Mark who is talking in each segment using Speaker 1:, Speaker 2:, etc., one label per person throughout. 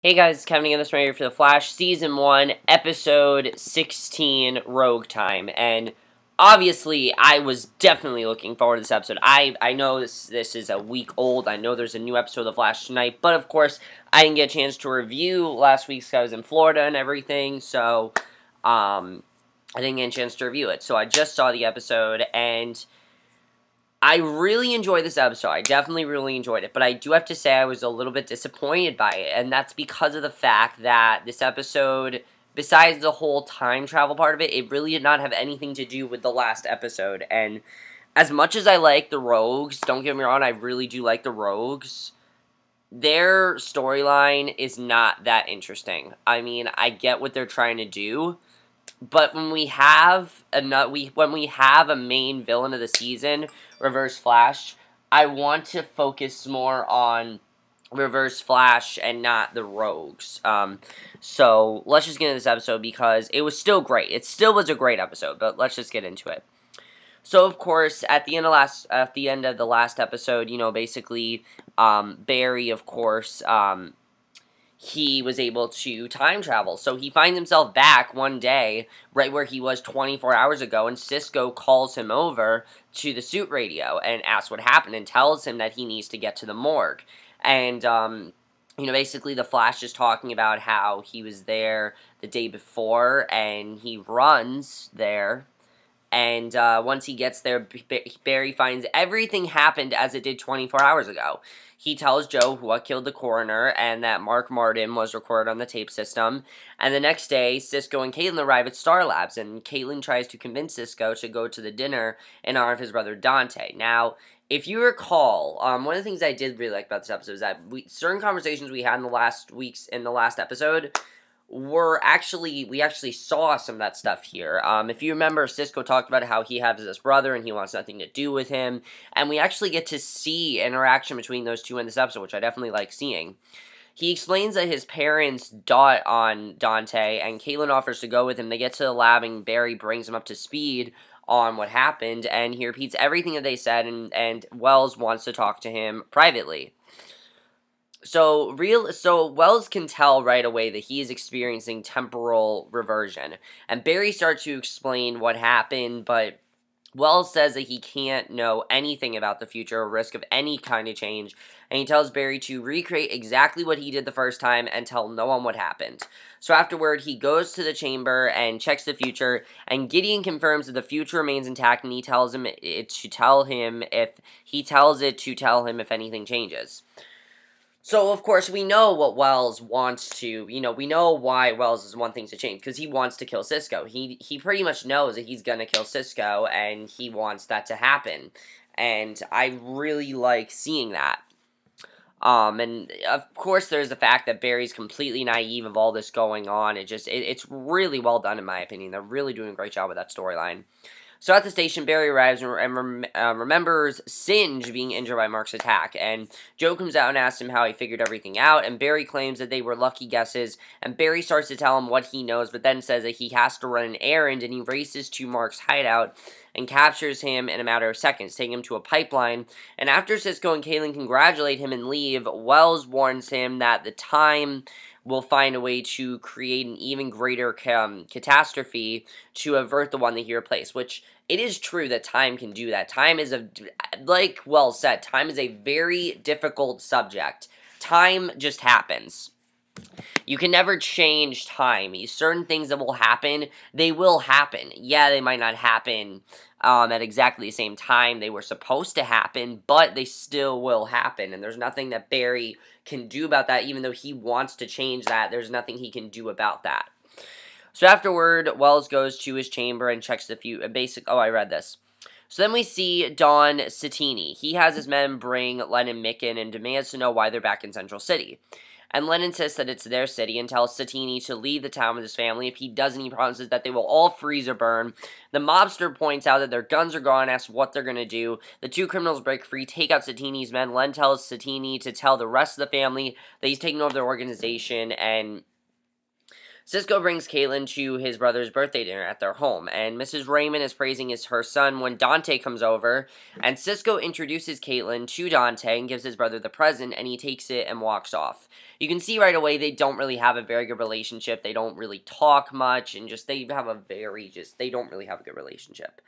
Speaker 1: Hey guys, it's Kevin again, this right here for The Flash, Season 1, Episode 16, Rogue Time, and obviously, I was definitely looking forward to this episode. I know this is a week old, I know there's a new episode of The Flash tonight, but of course, I didn't get a chance to review last week's, I was in Florida and everything, so, I didn't get a chance to review it, so I just saw the episode, and I really enjoyed this episode. I definitely really enjoyed it, but I do have to say I was a little bit disappointed by it, and that's because of the fact that this episode, besides the whole time travel part of it, it really did not have anything to do with the last episode, and as much as I like the Rogues, don't get me wrong, I really do like the Rogues, their storyline is not that interesting. I mean, I get what they're trying to do, but when we have a main villain of the season, Reverse Flash, I want to focus more on Reverse Flash and not the Rogues. So let's just get into this episode because it was still great. It still was a great episode, but let's just get into it. So of course, at the end of the last episode, you know, basically, Barry, of course, he was able to time travel. So he finds himself back one day, right where he was 24 hours ago, and Cisco calls him over to the suit radio and asks what happened and tells him that he needs to get to the morgue. And, you know, basically the Flash is talking about how he was there the day before, and he runs there. And once he gets there, Barry finds everything happened as it did 24 hours ago. He tells Joe what killed the coroner and that Mark Martin was recorded on the tape system. And the next day, Cisco and Caitlin arrive at Star Labs, and Caitlin tries to convince Cisco to go to the dinner in honor of his brother Dante. Now, if you recall, one of the things I did really like about this episode is that certain conversations we had in the last episode we actually saw some of that stuff here. If you remember, Cisco talked about how he has this brother and he wants nothing to do with him, and we actually get to see interaction between those two in this episode, which I definitely like seeing. He explains that his parents dot on Dante, and Caitlin offers to go with him. They get to the lab, and Barry brings him up to speed on what happened, and he repeats everything that they said, and Wells wants to talk to him privately. So Wells can tell right away that he is experiencing temporal reversion, and Barry starts to explain what happened, but Wells says that he can't know anything about the future or risk of any kind of change, and he tells Barry to recreate exactly what he did the first time and tell no one what happened. So afterward, he goes to the chamber and checks the future, and Gideon confirms that the future remains intact, and he tells him to tell him if anything changes. So, of course, we know what Wells wants to, we know why Wells is one thing to change, because he wants to kill Cisco. He pretty much knows that he's going to kill Cisco, and he wants that to happen. And I really like seeing that. And, of course, there's the fact that Barry's completely naive of all this going on. It's really well done, in my opinion. They're really doing a great job with that storyline. So at the station, Barry arrives and remembers Singe being injured by Mark's attack, and Joe comes out and asks him how he figured everything out, and Barry claims that they were lucky guesses, and Barry starts to tell him what he knows, but then says that he has to run an errand, and he races to Mark's hideout and captures him in a matter of seconds, taking him to a pipeline, and after Cisco and Caitlin congratulate him and leave, Wells warns him that the time will find a way to create an even greater catastrophe to avert the one that he replaced, which it is true that time can do that. Time is like Wells said, time is a very difficult subject. Time just happens. You can never change time. Certain things that will happen, they will happen. Yeah, they might not happen at exactly the same time they were supposed to happen, but they still will happen, and there's nothing that Barry can do about that, even though he wants to change that. There's nothing he can do about that. So afterward, Wells goes to his chamber and checks the I read this. So then we see Don Satini. He has his men bring Len and Mick in and demands to know why they're back in Central City. And Len insists that it's their city and tells Satini to leave the town with his family. If he doesn't, he promises that they will all freeze or burn. The mobster points out that their guns are gone, asks what they're going to do. The two criminals break free, take out Satini's men. Len tells Satini to tell the rest of the family that he's taking over their organization, and Cisco brings Caitlin to his brother's birthday dinner at their home, and Mrs. Raymond is praising her son when Dante comes over, and Cisco introduces Caitlin to Dante and gives his brother the present, and he takes it and walks off. You can see right away they don't really have a very good relationship. They don't really talk much, and they don't really have a good relationship.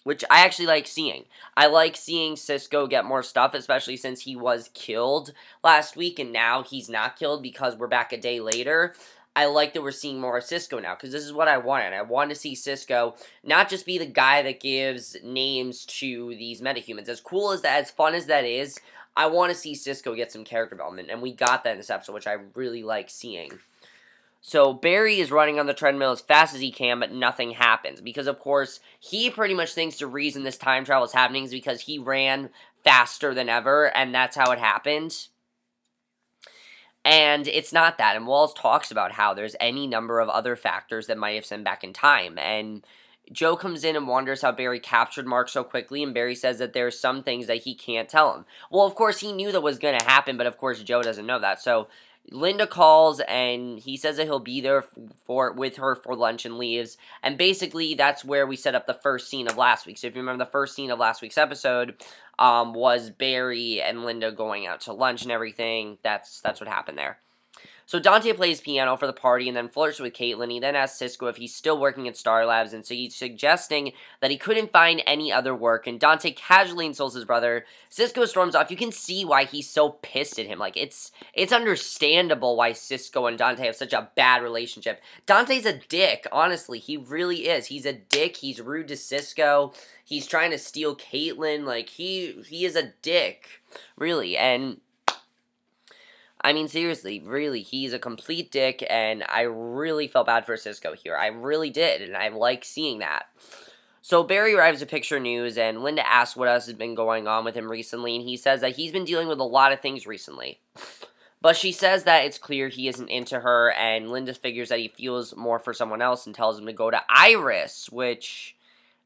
Speaker 1: Which I actually like seeing. I like seeing Cisco get more stuff, especially since he was killed last week, and now he's not killed because we're back a day later. I like that we're seeing more of Cisco now, because this is what I wanted. I want to see Cisco not just be the guy that gives names to these metahumans. As cool as that, as fun as that is, I want to see Cisco get some character development, and we got that in this episode, which I really like seeing. So Barry is running on the treadmill as fast as he can, but nothing happens. Because, of course, he pretty much thinks the reason this time travel is happening is because he ran faster than ever, and that's how it happened. And it's not that. And Walls talks about how there's any number of other factors that might have sent him back in time. And Joe comes in and wonders how Barry captured Mark so quickly, and Barry says that there's some things that he can't tell him. Well, of course, he knew that was going to happen, but of course, Joe doesn't know that. So Linda calls, and he says that he'll be there with her for lunch and leaves. And basically, that's where we set up the first scene of last week. So if you remember, the first scene of last week's episode was Barry and Linda going out to lunch and everything. That's what happened there. So Dante plays piano for the party and then flirts with Caitlin. He then asks Cisco if he's still working at Star Labs, and so he's suggesting that he couldn't find any other work, and Dante casually insults his brother. Cisco storms off. You can see why he's so pissed at him. Like, it's understandable why Cisco and Dante have such a bad relationship. Dante's a dick, honestly. He really is. He's a dick. He's rude to Cisco. He's trying to steal Caitlin. Like, he is a dick, really, and I mean, seriously, really, he's a complete dick, and I really felt bad for Cisco here. I really did, and I like seeing that. So Barry arrives at Picture News, and Linda asks what else has been going on with him recently, and he says that he's been dealing with a lot of things recently. But she says that it's clear he isn't into her, and Linda figures that he feels more for someone else and tells him to go to Iris, which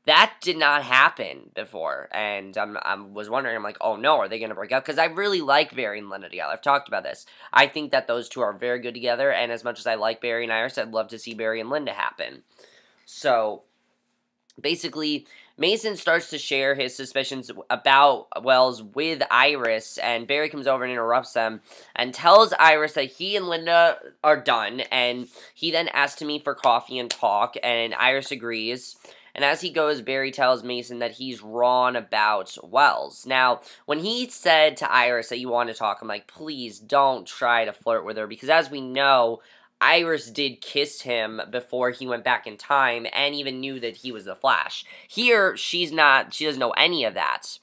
Speaker 1: that did not happen before, and I was wondering, I'm like, oh no, are they going to break up? Because I really like Barry and Linda together. I've talked about this. I think that those two are very good together, and as much as I like Barry and Iris, I'd love to see Barry and Linda happen. So, basically, Mason starts to share his suspicions about Wells with Iris, and Barry comes over and interrupts them, and tells Iris that he and Linda are done, and he then asks to meet for coffee and talk, and Iris agrees. And as he goes, Barry tells Mason that he's wrong about Wells. Now, when he said to Iris that you want to talk, I'm like, please don't try to flirt with her. Because as we know, Iris did kiss him before he went back in time and even knew that he was the Flash. Here, she doesn't know any of that.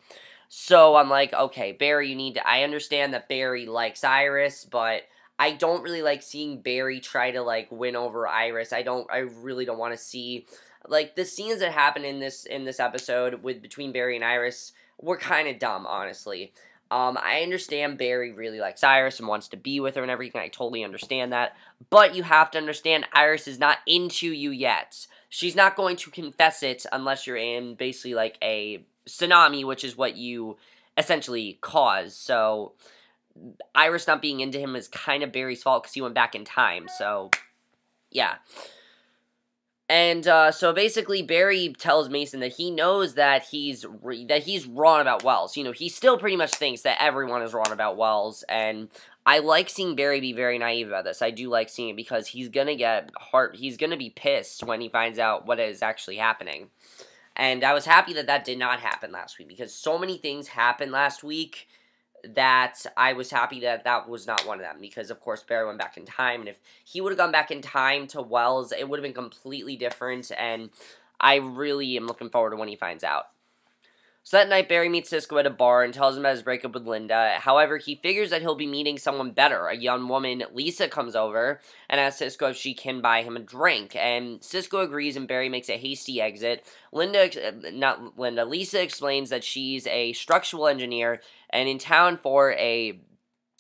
Speaker 1: So I'm like, okay, Barry, I understand that Barry likes Iris, but I don't really like seeing Barry try to, like, win over Iris. I really don't want to see, like, the scenes that happen in this episode between Barry and Iris were kind of dumb, honestly. I understand Barry really likes Iris and wants to be with her and everything. I totally understand that. But you have to understand Iris is not into you yet. She's not going to confess it unless you're in basically like a tsunami, which is what you essentially cause. So Iris not being into him is kind of Barry's fault because he went back in time. So yeah. And so basically, Barry tells Mason that he knows that he's wrong about Wells. You know, he still pretty much thinks that everyone is wrong about Wells, and I like seeing Barry be very naive about this. I do like seeing it because he's gonna be pissed when he finds out what is actually happening. And I was happy that did not happen last week because so many things happened last week that I was happy that was not one of them, because of course Barry went back in time, and if he would have gone back in time to Wells, it would have been completely different, and I really am looking forward to when he finds out. So that night, Barry meets Cisco at a bar and tells him about his breakup with Linda. However, he figures that he'll be meeting someone better. A young woman, Lisa, comes over and asks Cisco if she can buy him a drink. And Cisco agrees and Barry makes a hasty exit. Lisa explains that she's a structural engineer and in town for a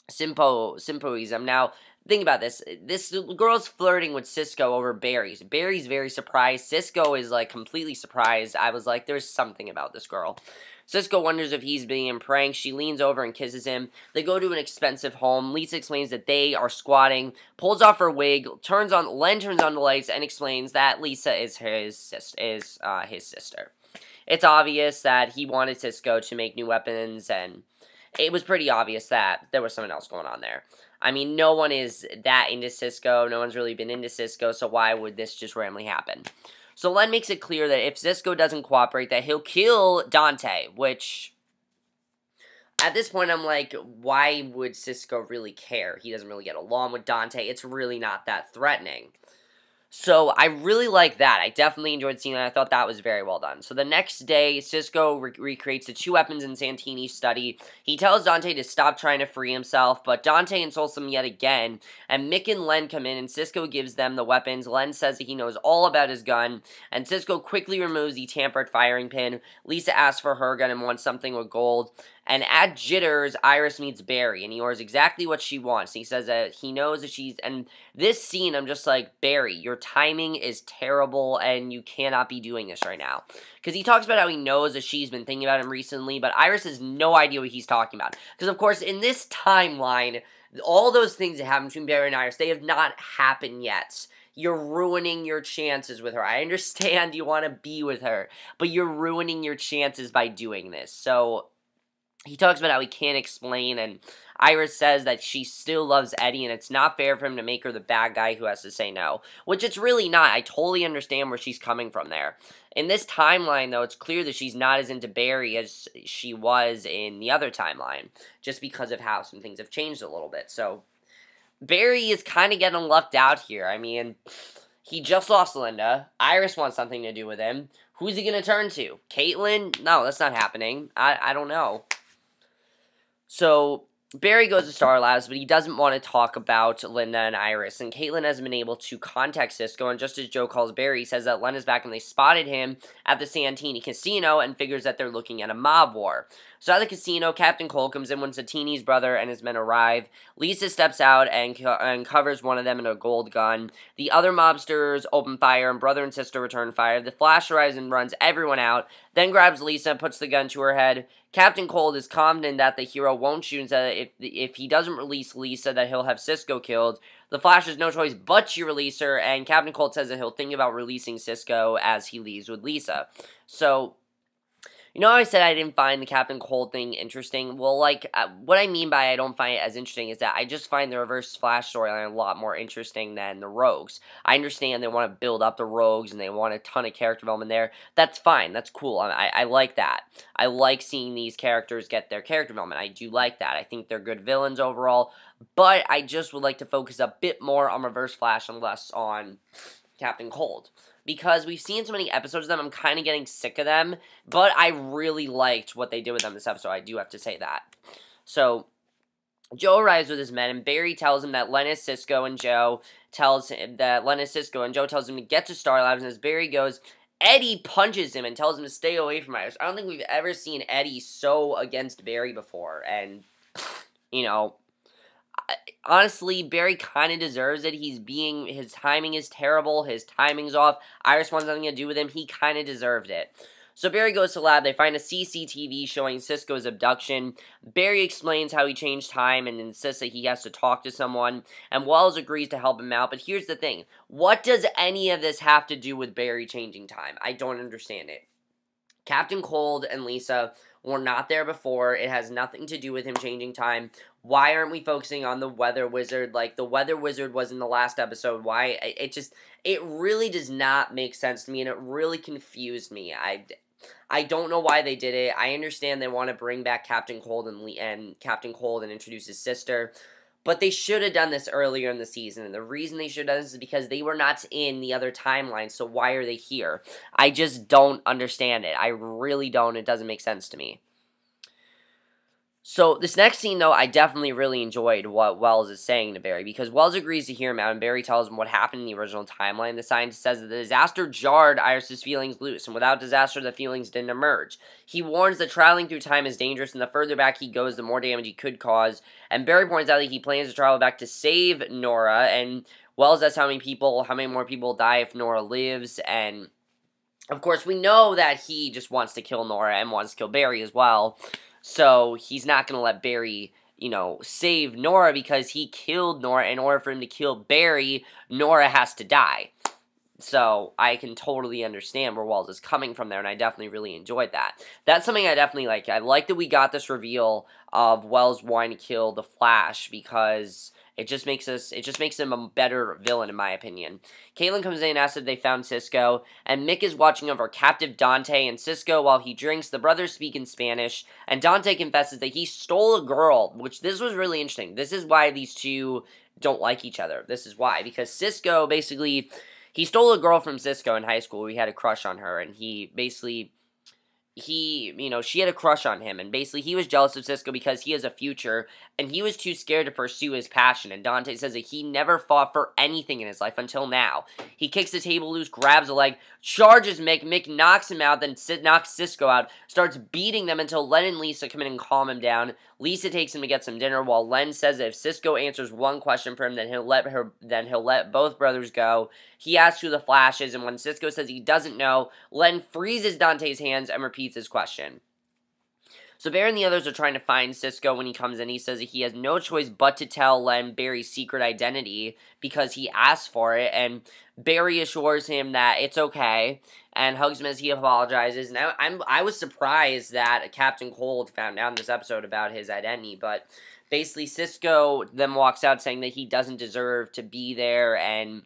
Speaker 1: symposium. Now, think about this. This girl's flirting with Cisco over Barry. Barry's very surprised. Cisco is, like, completely surprised. I was like, there's something about this girl. Cisco wonders if he's being pranked. She leans over and kisses him. They go to an expensive home. Lisa explains that they are squatting, pulls off her wig, Len turns on the lights, and explains that Lisa is his sister. It's obvious that he wanted Cisco to make new weapons, and it was pretty obvious that there was something else going on there. I mean, no one is that into Cisco. No one's really been into Cisco, so why would this just randomly happen? So Len makes it clear that if Cisco doesn't cooperate, that he'll kill Dante, which, at this point, I'm like, why would Cisco really care? He doesn't really get along with Dante. It's really not that threatening. So I really like that. I definitely enjoyed seeing that. I thought that was very well done. So the next day, Cisco recreates the 2 weapons in Santini's study. He tells Dante to stop trying to free himself, but Dante insults him yet again, and Mick and Len come in, and Cisco gives them the weapons. Len says that he knows all about his gun, and Cisco quickly removes the tampered firing pin. Lisa asks for her gun and wants something with gold. And at Jitters, Iris meets Barry, and he orders exactly what she wants. He says that he knows that she's... And this scene, I'm just like, Barry, your timing is terrible, and you cannot be doing this right now. Because he talks about how he knows that she's been thinking about him recently, but Iris has no idea what he's talking about. Because, of course, in this timeline, all those things that happen between Barry and Iris, they have not happened yet. You're ruining your chances with her. I understand you want to be with her, but you're ruining your chances by doing this. So... he talks about how he can't explain, and Iris says that she still loves Eddie, and it's not fair for him to make her the bad guy who has to say no. Which it's really not. I totally understand where she's coming from there. In this timeline, though, it's clear that she's not as into Barry as she was in the other timeline, just because of how some things have changed a little bit. So, Barry is kind of getting lucked out here. I mean, he just lost Linda. Iris wants something to do with him. Who's he going to turn to? Caitlin? No, that's not happening. I don't know. So, Barry goes to Star Labs, but he doesn't want to talk about Linda and Iris, and Caitlin hasn't been able to contact Cisco, and just as Joe calls Barry, he says that Len is back and they spotted him at the Santini Casino and figures that they're looking at a mob war. So at the casino, Captain Cole comes in when Satini's brother and his men arrive. Lisa steps out and covers one of them in a gold gun. The other mobsters open fire, and brother and sister return fire. The Flash arrives and runs everyone out, then grabs Lisa and puts the gun to her head. Captain Cold is confident that the hero won't shoot and says that if he doesn't release Lisa, that he'll have Cisco killed. The Flash has no choice but to release her, and Captain Cold says that he'll think about releasing Cisco as he leaves with Lisa. So, you know how I said I didn't find the Captain Cold thing interesting? Well, like, what I mean by I don't find it as interesting is that I just find the Reverse Flash storyline a lot more interesting than the Rogues. I understand they want to build up the Rogues and they want a ton of character development there. That's fine. That's cool. I like that. I like seeing these characters get their character development. I do like that. I think they're good villains overall, but I just would like to focus a bit more on Reverse Flash and less on Captain Cold. Because we've seen so many episodes of them, I'm kind of getting sick of them. But I really liked what they did with them this episode, I do have to say that. So, Joe arrives with his men, and Barry tells him that Len is Cisco, and Joe tells him that Len is Cisco, and Joe tells him to get to Star Labs, and as Barry goes, Eddie punches him and tells him to stay away from Iris. I don't think we've ever seen Eddie so against Barry before, and, you know, honestly, Barry kind of deserves it. His timing is terrible. His timing's off. Iris wants nothing to do with him. He kind of deserved it. So Barry goes to the lab. They find a CCTV showing Cisco's abduction. Barry explains how he changed time and insists that he has to talk to someone. And Wells agrees to help him out. But here's the thing. What does any of this have to do with Barry changing time? I don't understand it. Captain Cold and Lisa were not there before. It has nothing to do with him changing time. Why aren't we focusing on the Weather Wizard? Like, the Weather Wizard was in the last episode. Why? It really does not make sense to me, and it really confused me. I don't know why they did it. I understand they want to bring back Captain Cold and Captain Cold and introduce his sister. But they should have done this earlier in the season, and the reason they should have done this is because they were not in the other timeline, so why are they here? I just don't understand it. I really don't. It doesn't make sense to me. So, this next scene, though, I definitely really enjoyed what Wells is saying to Barry, because Wells agrees to hear him out, and Barry tells him what happened in the original timeline. The scientist says that the disaster jarred Iris' feelings loose, and without disaster, the feelings didn't emerge. He warns that traveling through time is dangerous, and the further back he goes, the more damage he could cause, and Barry points out that he plans to travel back to save Nora, and Wells asks how many more people die if Nora lives, and Of course, we know that he just wants to kill Nora and wants to kill Barry as well. So he's not going to let Barry, save Nora because he killed Nora. In order for him to kill Barry, Nora has to die. So I can totally understand where Wells is coming from there, and I definitely really enjoyed that. That's something I definitely like. I like that we got this reveal of Wells wanting to kill the Flash because it just makes him a better villain, in my opinion. Caitlin comes in and asks if they found Cisco, and Mick is watching over captive Dante and Cisco while he drinks. The brothers speak in Spanish, and Dante confesses that he stole a girl, which this was really interesting. This is why these two don't like each other. This is why, because Cisco basically... He stole a girl from Cisco in high school. He had a crush on her, and she had a crush on him, and basically he was jealous of Cisco because he has a future, and he was too scared to pursue his passion, and Dante says that he never fought for anything in his life until now. He kicks the table loose, grabs a leg, charges Mick knocks him out, then knocks Cisco out, starts beating them until Len and Lisa come in and calm him down. Lisa takes him to get some dinner, while Len says that if Cisco answers one question for him, then he'll let both brothers go. He asks who the Flash is, and when Cisco says he doesn't know, Len freezes Dante's hands and repeats his question. So Barry and the others are trying to find Cisco when he comes in. He says that he has no choice but to tell Len Barry's secret identity because he asked for it, and Barry assures him that it's okay and hugs him as he apologizes. And I was surprised that Captain Cold found out in this episode about his identity, but basically Cisco then walks out saying that he doesn't deserve to be there, and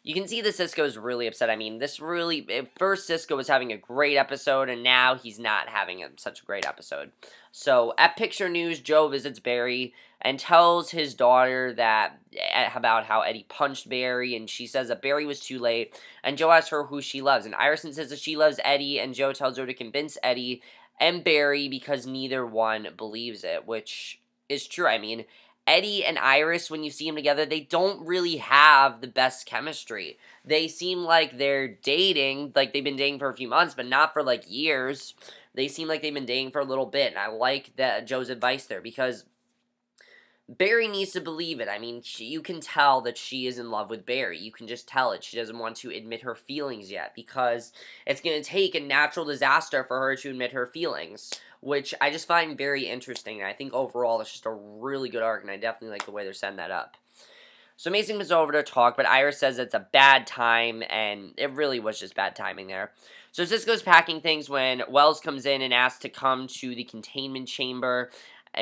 Speaker 1: you can see that Cisco is really upset. I mean, at first Cisco was having a great episode, and now he's not having such a great episode. So, at Picture News, Joe visits Barry and tells his daughter about how Eddie punched Barry, and she says that Barry was too late, and Joe asks her who she loves, and Iverson says that she loves Eddie, and Joe tells her to convince Eddie and Barry because neither one believes it, which is true. I mean, Eddie and Iris, when you see them together, they don't really have the best chemistry. They seem like they're dating, like they've been dating for a few months, but not for like years. They seem like they've been dating for a little bit, and I like that Joe's advice there, because Barry needs to believe it. I mean, you can tell that she is in love with Barry. You can just tell it. She doesn't want to admit her feelings yet, because it's going to take a natural disaster for her to admit her feelings, which I just find very interesting, and I think overall it's just a really good arc, and I definitely like the way they're setting that up. So Mason comes over to talk, but Iris says it's a bad time, and it really was just bad timing there. So Cisco's packing things when Wells comes in and asks to come to the containment chamber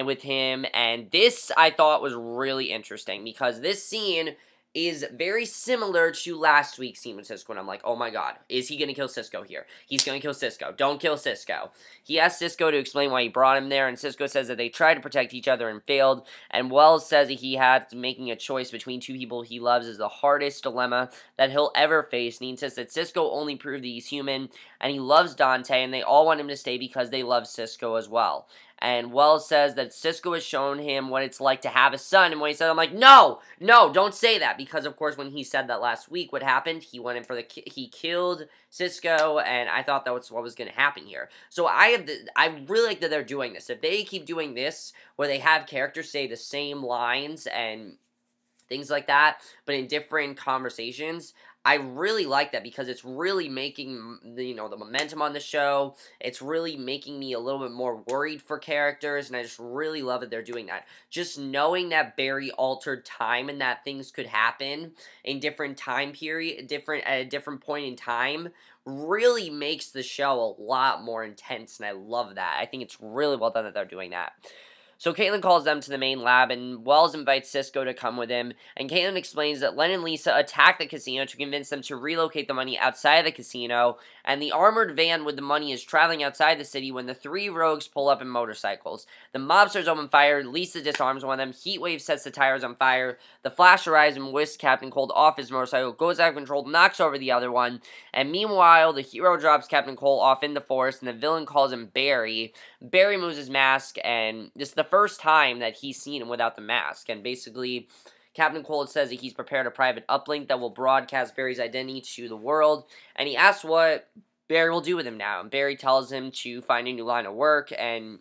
Speaker 1: with him, and this I thought was really interesting, because this scene is very similar to last week's scene with Cisco, and I'm like, oh my god, is he going to kill Cisco here? He's going to kill Cisco. Don't kill Cisco. He asks Cisco to explain why he brought him there, and Cisco says that they tried to protect each other and failed, and Wells says that he had making a choice between two people he loves is the hardest dilemma that he'll ever face, and he insists that Cisco only proved that he's human, and he loves Dante, and they all want him to stay because they love Cisco as well. And Wells says that Cisco has shown him what it's like to have a son. And when he said, I'm like, no, don't say that. Because, of course, when he said that last week, what happened? He went in for he killed Cisco, and I thought that was what was going to happen here. So I really like that they're doing this. If they keep doing this, where they have characters say the same lines and things like that, but in different conversations, I really like that, because it's really making, the momentum on the show. It's really making me a little bit more worried for characters, and I just really love that they're doing that. Just knowing that Barry altered time and that things could happen in different time period, at a different point in time, really makes the show a lot more intense, and I love that. I think it's really well done that they're doing that. So Caitlin calls them to the main lab, and Wells invites Cisco to come with him, and Caitlin explains that Len and Lisa attacked the casino to convince them to relocate the money outside of the casino, and the armored van with the money is traveling outside the city when the three rogues pull up in motorcycles. The mobsters open fire, Lisa disarms one of them, Heatwave sets the tires on fire, the Flash arrives and whisks Captain Cold off his motorcycle, goes out of control, knocks over the other one, and meanwhile, the hero drops Captain Cold off in the forest, and the villain calls him Barry. Barry moves his mask, and this is the first time that he's seen him without the mask, and basically Captain Cold says that he's prepared a private uplink that will broadcast Barry's identity to the world, and he asks what Barry will do with him now, and Barry tells him to find a new line of work, and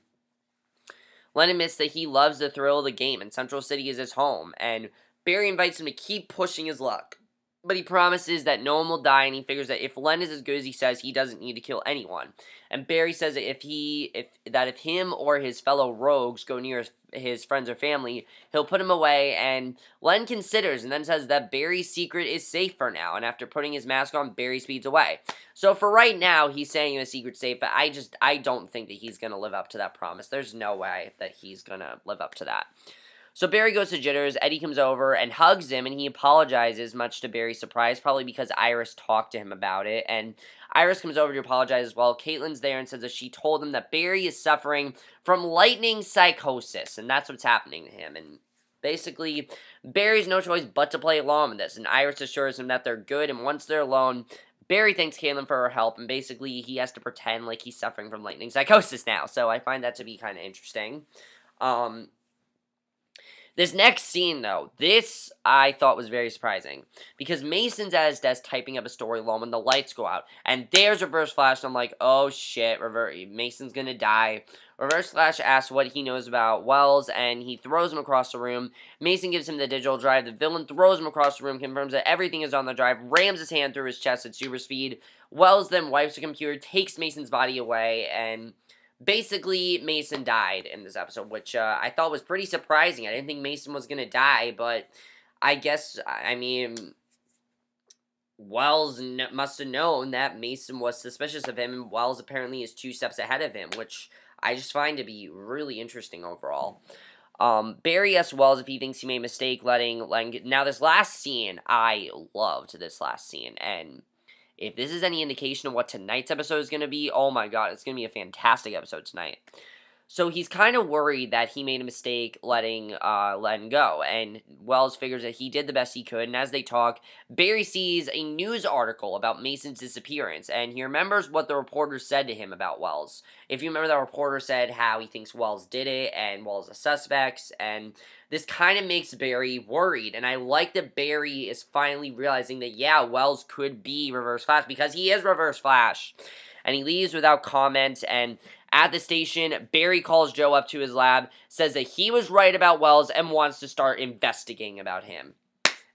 Speaker 1: Len admits that he loves the thrill of the game, and Central City is his home, and Barry invites him to keep pushing his luck. But he promises that no one will die, and he figures that if Len is as good as he says, he doesn't need to kill anyone. And Barry says that if him or his fellow rogues go near his friends or family, he'll put him away. And Len considers and then says that Barry's secret is safe for now. And after putting his mask on, Barry speeds away. So for right now, he's saying the secret's safe, but I don't think that he's gonna live up to that promise. There's no way that he's gonna live up to that. So Barry goes to Jitters, Eddie comes over and hugs him, and he apologizes, much to Barry's surprise, probably because Iris talked to him about it, and Iris comes over to apologize as well. Caitlin's there and says that she told him that Barry is suffering from lightning psychosis, and that's what's happening to him, and basically, Barry's no choice but to play along with this, and Iris assures him that they're good, and once they're alone, Barry thanks Caitlin for her help, and basically, he has to pretend like he's suffering from lightning psychosis now, so I find that to be kind of interesting. This next scene, though, this I thought was very surprising. Because Mason's at his desk typing up a story alone when the lights go out. And there's Reverse Flash, and I'm like, oh shit, Mason's gonna die. Reverse Flash asks what he knows about Wells, and he throws him across the room. Mason gives him the digital drive. The villain throws him across the room, confirms that everything is on the drive, rams his hand through his chest at super speed. Wells then wipes the computer, takes Mason's body away, and basically, Mason died in this episode, which I thought was pretty surprising. I didn't think Mason was going to die, but I guess, I mean, Wells must have known that Mason was suspicious of him, and Wells apparently is 2 steps ahead of him, which I just find to be really interesting overall. Barry asks Wells if he thinks he made a mistake letting Len get... Now, this last scene, I loved this last scene, and if this is any indication of what tonight's episode is going to be, oh my god, it's going to be a fantastic episode tonight. So he's kind of worried that he made a mistake letting Len go, and Wells figures that he did the best he could, and as they talk, Barry sees a news article about Mason's disappearance, and he remembers what the reporter said to him about Wells. If you remember, that reporter said how he thinks Wells did it, and Wells is suspects, and this kind of makes Barry worried, and I like that Barry is finally realizing that, yeah, Wells could be Reverse Flash, because he is Reverse Flash. And he leaves without comment, and at the station, Barry calls Joe up to his lab, says that he was right about Wells, and wants to start investigating about him.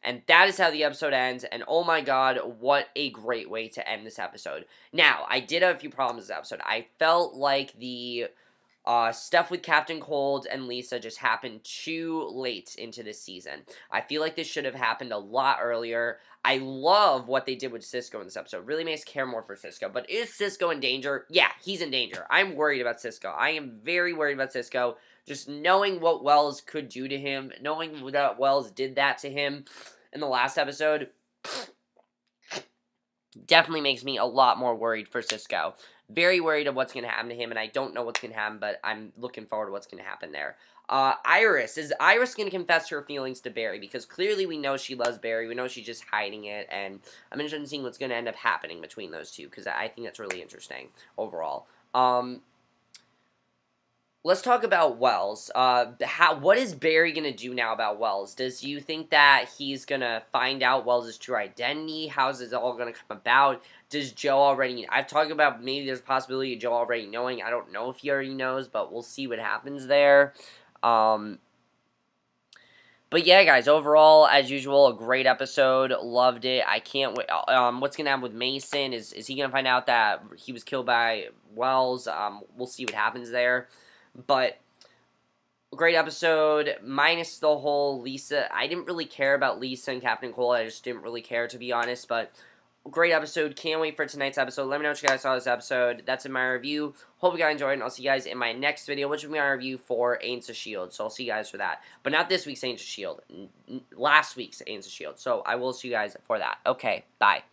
Speaker 1: And that is how the episode ends, and oh my god, what a great way to end this episode. Now, I did have a few problems with this episode. I felt like the stuff with Captain Cold and Lisa just happened too late into this season. I feel like this should have happened a lot earlier. I love what they did with Cisco in this episode. Really makes care more for Cisco. But is Cisco in danger? Yeah, he's in danger. I'm worried about Cisco. I am very worried about Cisco. Just knowing what Wells could do to him, knowing that Wells did that to him in the last episode, definitely makes me a lot more worried for Cisco. Very worried of what's going to happen to him, and I don't know what's going to happen, but I'm looking forward to what's going to happen there. Iris. Is Iris going to confess her feelings to Barry? Because clearly we know she loves Barry. We know she's just hiding it, and I'm interested in seeing what's going to end up happening between those two, because I think that's really interesting overall. Let's talk about Wells. What is Barry going to do now about Wells? Does you think that he's going to find out Wells' true identity? How's this all going to come about? Does Joe already... I've talked about maybe there's a possibility of Joe already knowing. I don't know if he already knows, but we'll see what happens there. But yeah, guys, overall, as usual, a great episode. Loved it. I can't wait. What's going to happen with Mason? Is he going to find out that he was killed by Wells? We'll see what happens there. But great episode, minus the whole Lisa. I didn't really care about Lisa and Captain Cold. I just didn't really care, to be honest. But great episode. Can't wait for tonight's episode. Let me know what you guys saw this episode. That's in my review. Hope you guys enjoyed, and I'll see you guys in my next video, which will be my review for Agents of S.H.I.E.L.D. So I'll see you guys for that. But not this week's Agents of S.H.I.E.L.D. Last week's Agents of S.H.I.E.L.D. So I will see you guys for that. Okay, bye.